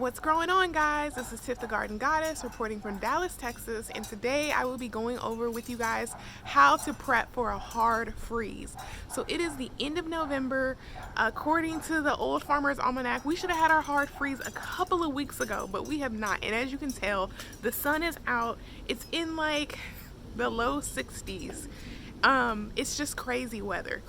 What's going on, guys? This is Tiff the Garden Goddess reporting from Dallas, Texas, and today I will be going over with you guys how to prep for a hard freeze. So it is the end of November. According to the Old Farmer's Almanac, we should have had our hard freeze a couple of weeks ago, but we have not. And as you can tell, the sun is out. It's in like the low 60s. It's just crazy weather,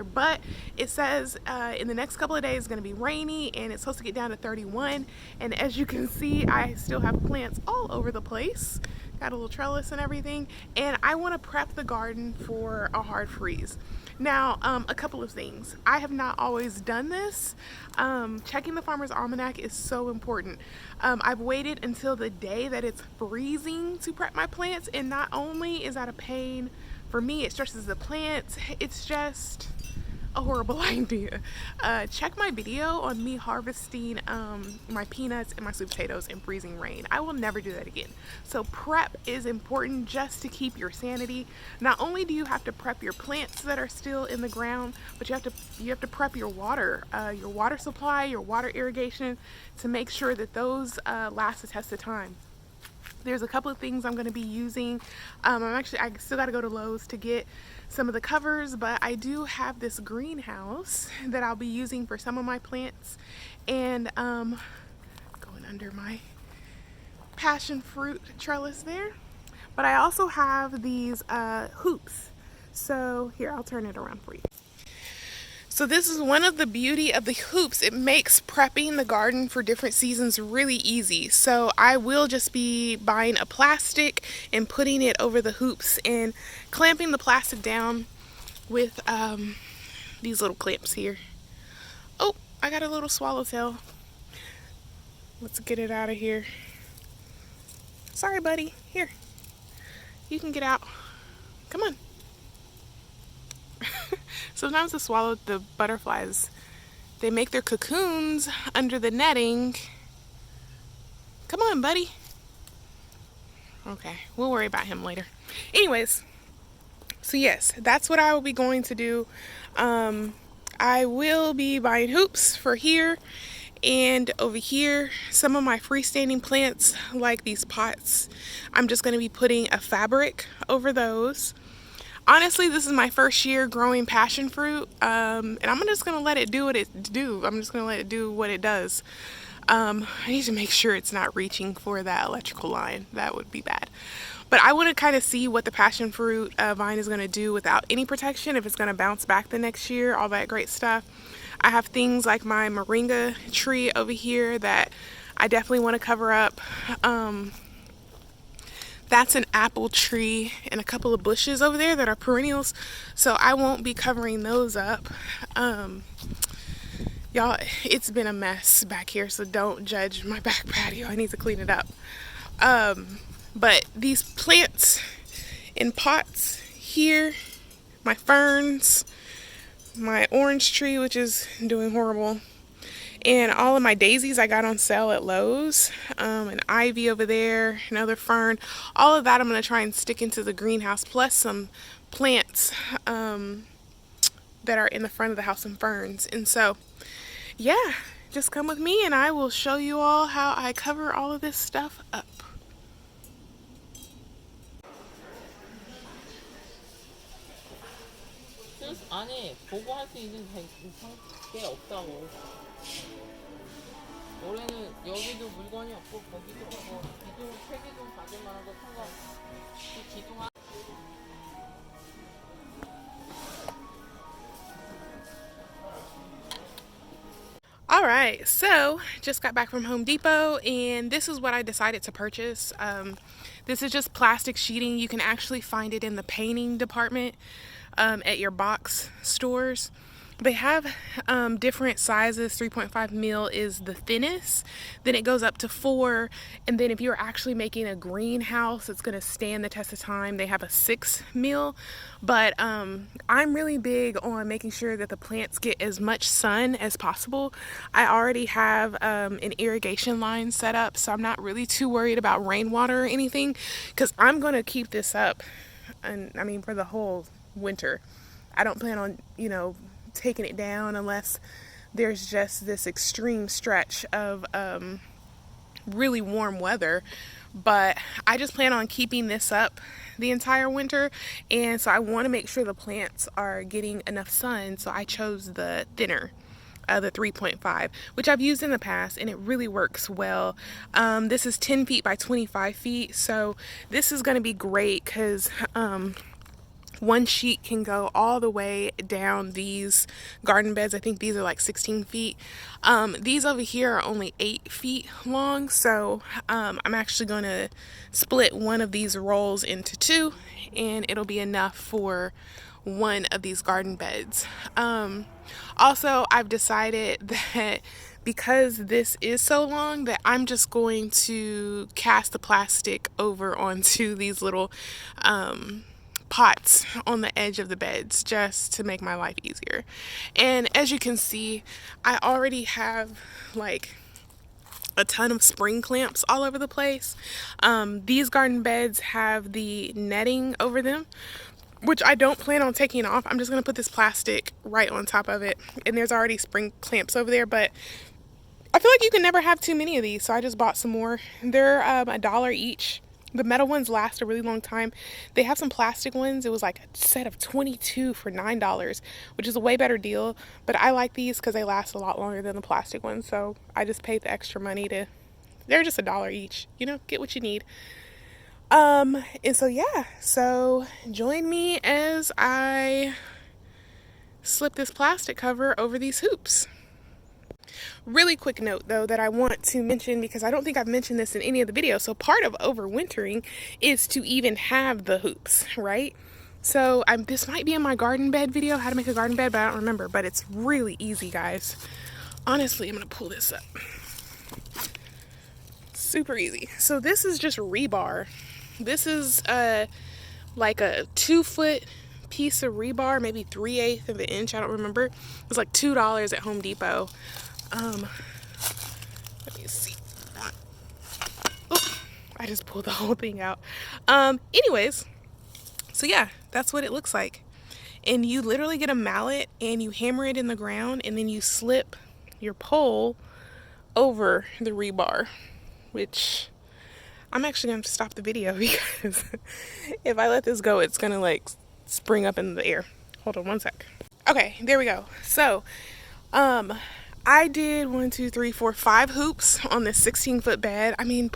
but it says in the next couple of days it's going to be rainy and it's supposed to get down to 31. And as you can see, I still have plants all over the place, got a little trellis and everything, and I want to prep the garden for a hard freeze. Now, a couple of things. I have not always done this. Checking the Farmer's Almanac is so important. I've waited until the day that it's freezing to prep my plants, and not only is that a pain for me, it stresses the plants. It's just a horrible idea. Check my video on me harvesting my peanuts and my sweet potatoes in freezing rain. I will never do that again. So prep is important just to keep your sanity. Not only do you have to prep your plants that are still in the ground, but you have to prep your water supply, your water irrigation, to make sure that those last the test of time. There's a couple of things I'm going to be using. I still got to go to Lowe's to get some of the covers, but I do have this greenhouse that I'll be using for some of my plants, and going under my passion fruit trellis there. But I also have these hoops. So here, I'll turn it around for you. So this is one of the beauty of the hoops. It makes prepping the garden for different seasons really easy. So I will just be buying a plastic and putting it over the hoops and clamping the plastic down with these little clamps here. Oh, I got a little swallowtail. Let's get it out of here. Sorry, buddy. Here, you can get out. Come on. Sometimes the butterflies, they make their cocoons under the netting. Come on, buddy. Okay, we'll worry about him later. Anyways, so yes, that's what I will be going to do. I will be buying hoops for here and over here. Some of my freestanding plants, like these pots, I'm just going to be putting a fabric over those. Honestly, this is my first year growing passion fruit, and I'm just going to let it do what it do. I'm just going to let it do what it does. I need to make sure it's not reaching for that electrical line. That would be bad. But I want to kind of see what the passion fruit vine is going to do without any protection, if it's going to bounce back the next year, all that great stuff. I have things like my moringa tree over here that I definitely want to cover up. That's an apple tree and a couple of bushes over there that are perennials, so I won't be covering those up. Y'all, it's been a mess back here, so don't judge my back patio. I need to clean it up. But these plants in pots here, my ferns, my orange tree, which is doing horrible, and all of my daisies I got on sale at Lowe's, an ivy over there, another fern, all of that I'm going to try and stick into the greenhouse, plus some plants that are in the front of the house, some ferns. And so, yeah, just come with me and I will show you all how I cover all of this stuff up. 안에 보고 할 수 있는 게 없다고. 올해는 여기도 물건이 없고 거기도 뭐 기둥, 폐기둥 받을 만한 거 상관없이 기둥 한. Alright, so just got back from Home Depot and this is what I decided to purchase. This is just plastic sheeting. You can actually find it in the painting department at your box stores. They have different sizes. 3.5 mil is the thinnest, then it goes up to 4, and then if you're actually making a greenhouse it's going to stand the test of time, they have a 6 mil. But I'm really big on making sure that the plants get as much sun as possible. I already have an irrigation line set up, so I'm not really too worried about rainwater or anything, because I'm going to keep this up, and I mean for the whole winter. I don't plan on, taking it down unless there's just this extreme stretch of really warm weather, but I just plan on keeping this up the entire winter, and so I want to make sure the plants are getting enough sun, so I chose the thinner, the 3.5, which I've used in the past, and it really works well. This is 10 feet by 25 feet, so this is going to be great because one sheet can go all the way down these garden beds. I think these are like 16 feet. These over here are only 8 feet long, so I'm actually going to split one of these rolls into two, and it'll be enough for one of these garden beds. Also, I've decided that because this is so long, that I'm just going to cast the plastic over onto these little pots on the edge of the beds just to make my life easier. And as you can see, I already have like a ton of spring clamps all over the place. These garden beds have the netting over them, which I don't plan on taking off. I'm just going to put this plastic right on top of it, and there's already spring clamps over there, but I feel like you can never have too many of these, so I just bought some more. They're $1 each. The metal ones last a really long time. They have some plastic ones. It was like a set of 22 for $9, which is a way better deal. But I like these because they last a lot longer than the plastic ones. So I just paid the extra money to, they're just $1 each. You know, get what you need. And so yeah, so join me as I slip this plastic cover over these hoops. Really quick note though that I want to mention, because I don't think I've mentioned this in any of the videos. So part of overwintering is to even have the hoops, right? So this might be in my garden bed video, how to make a garden bed, but I don't remember. But it's really easy, guys. Honestly, I'm gonna pull this up. Super easy. So this is just rebar. This is like a 2-foot piece of rebar, maybe 3/8 of an inch. I don't remember. It was like $2 at Home Depot. Let me see. Oh, I just pulled the whole thing out. Anyways, so yeah, that's what it looks like. And you literally get a mallet and you hammer it in the ground, and then you slip your pole over the rebar, which I'm actually going to stop the video because if I let this go, it's going to like spring up in the air. Hold on one sec. Okay, there we go. So, I did 1, 2, 3, 4, 5 hoops on this 16-foot bed. I mean,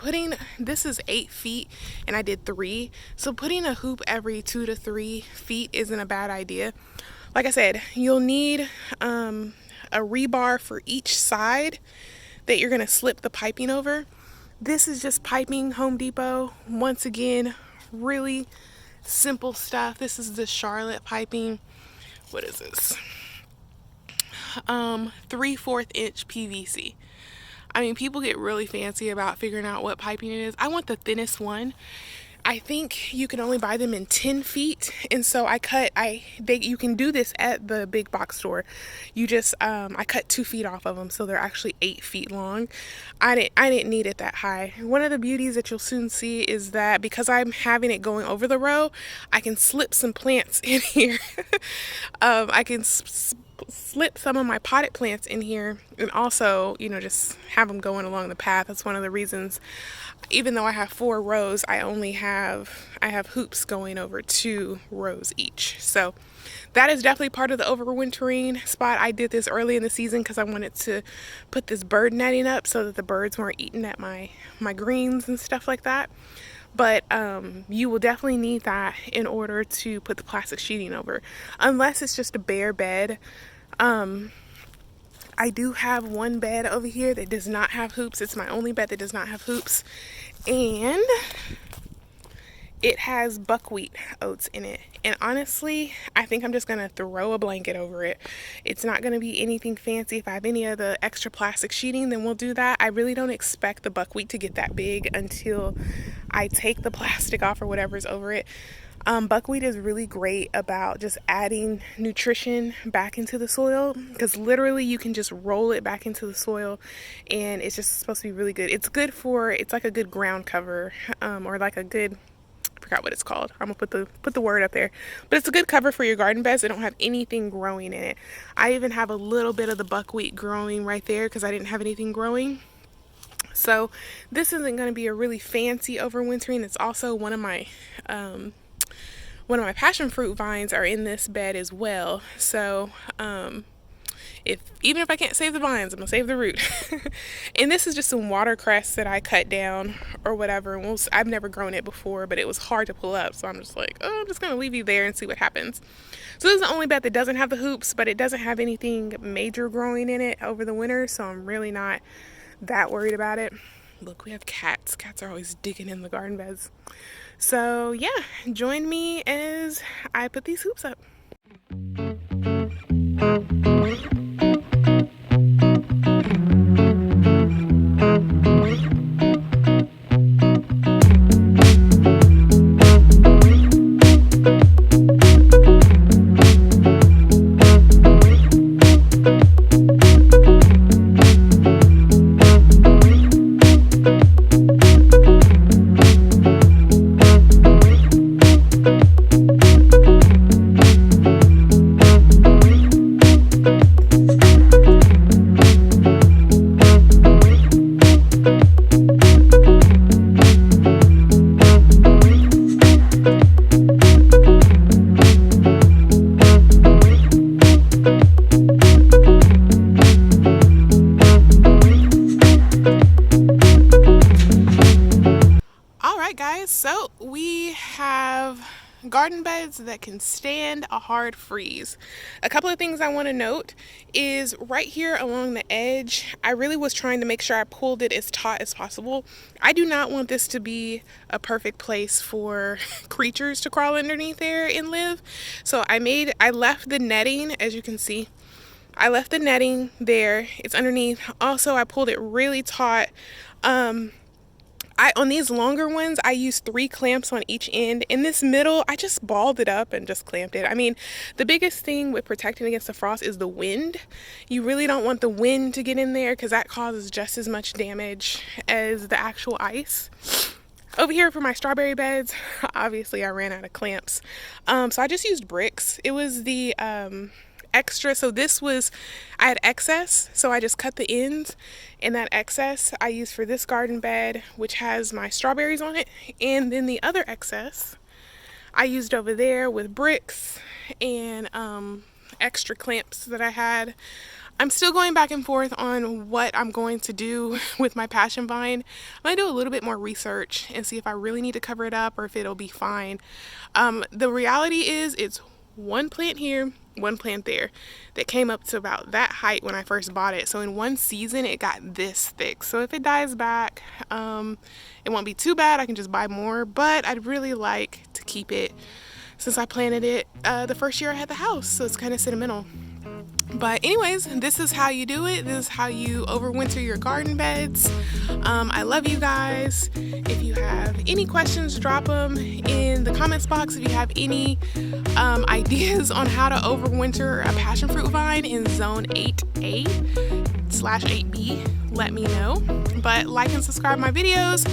this is 8 feet and I did 3. So putting a hoop every 2 to 3 feet isn't a bad idea. Like I said, you'll need a rebar for each side that you're going to slip the piping over. This is just piping, Home Depot. Once again, really simple stuff. This is the Charlotte piping. What is this? 3/4 inch PVC. I mean, people get really fancy about figuring out what piping it is. I want the thinnest one. I think you can only buy them in 10 feet, and so you can do this at the big box store. You just I cut 2 feet off of them, so they're actually 8 feet long. I didn't need it that high. One of the beauties that you'll soon see is that because I'm having it going over the row, I can slip some plants in here. I can slip some of my potted plants in here, and also, you know, just have them going along the path. That's one of the reasons, even though I have 4 rows, I have hoops going over 2 rows each. So that is definitely part of the overwintering spot. I did this early in the season because I wanted to put this bird netting up so that the birds weren't eating at my greens and stuff like that. But you will definitely need that in order to put the plastic sheeting over, unless it's just a bare bed. I do have one bed over here that does not have hoops. It's my only bed that does not have hoops, and it has buckwheat oats in it. And honestly, I think I'm just gonna throw a blanket over it. It's not gonna be anything fancy. If I have any of the extra plastic sheeting, then we'll do that. I really don't expect the buckwheat to get that big until I take the plastic off or whatever's over it. Buckwheat is really great about just adding nutrition back into the soil, because literally you can just roll it back into the soil and it's just supposed to be really good. It's like a good ground cover, or like a good, I forgot what it's called. I'm gonna put the word up there, but it's a good cover for your garden beds that don't have anything growing in it. I even have a little bit of the buckwheat growing right there because I didn't have anything growing. So this isn't going to be a really fancy overwintering. It's also one of my passion fruit vines are in this bed as well. So even if I can't save the vines, I'm gonna save the root. And this is just some watercress that I cut down or whatever. And I've never grown it before, but it was hard to pull up, so I'm just like, oh, I'm just gonna leave you there and see what happens. So this is the only bed that doesn't have the hoops, but it doesn't have anything major growing in it over the winter, so I'm really not that worried about it. Look, we have cats. Cats are always digging in the garden beds. So yeah, join me as I put these hoops up. So we have garden beds that can stand a hard freeze. A couple of things I want to note is right here along the edge, I really was trying to make sure I pulled it as taut as possible. I do not want this to be a perfect place for creatures to crawl underneath there and live. So I left the netting, as you can see. I left the netting there. It's underneath. Also, I pulled it really taut. On these longer ones, I used 3 clamps on each end. In this middle, I just balled it up and just clamped it. I mean, the biggest thing with protecting against the frost is the wind. You really don't want the wind to get in there because that causes just as much damage as the actual ice. Over here for my strawberry beds, obviously I ran out of clamps. So I just used bricks. It was the extra, so I had excess, so I just cut the ends, and that excess I used for this garden bed, which has my strawberries on it, and then the other excess I used over there with bricks and extra clamps that I had. I'm still going back and forth on what I'm going to do with my passion vine. I'm going to do a little bit more research and see if I really need to cover it up or if it'll be fine. The reality is it's one plant here, one plant there that came up to about that height when I first bought it. So in one season it got this thick. So if it dies back, it won't be too bad. I can just buy more, but I'd really like to keep it since I planted it the first year I had the house. So it's kind of sentimental. But anyways, this is how you do it. This is how you overwinter your garden beds. I love you guys. If you have any questions, drop them in the comments box. If you have any ideas on how to overwinter a passion fruit vine in zone 8A/8B, let me know. But like and subscribe my videos.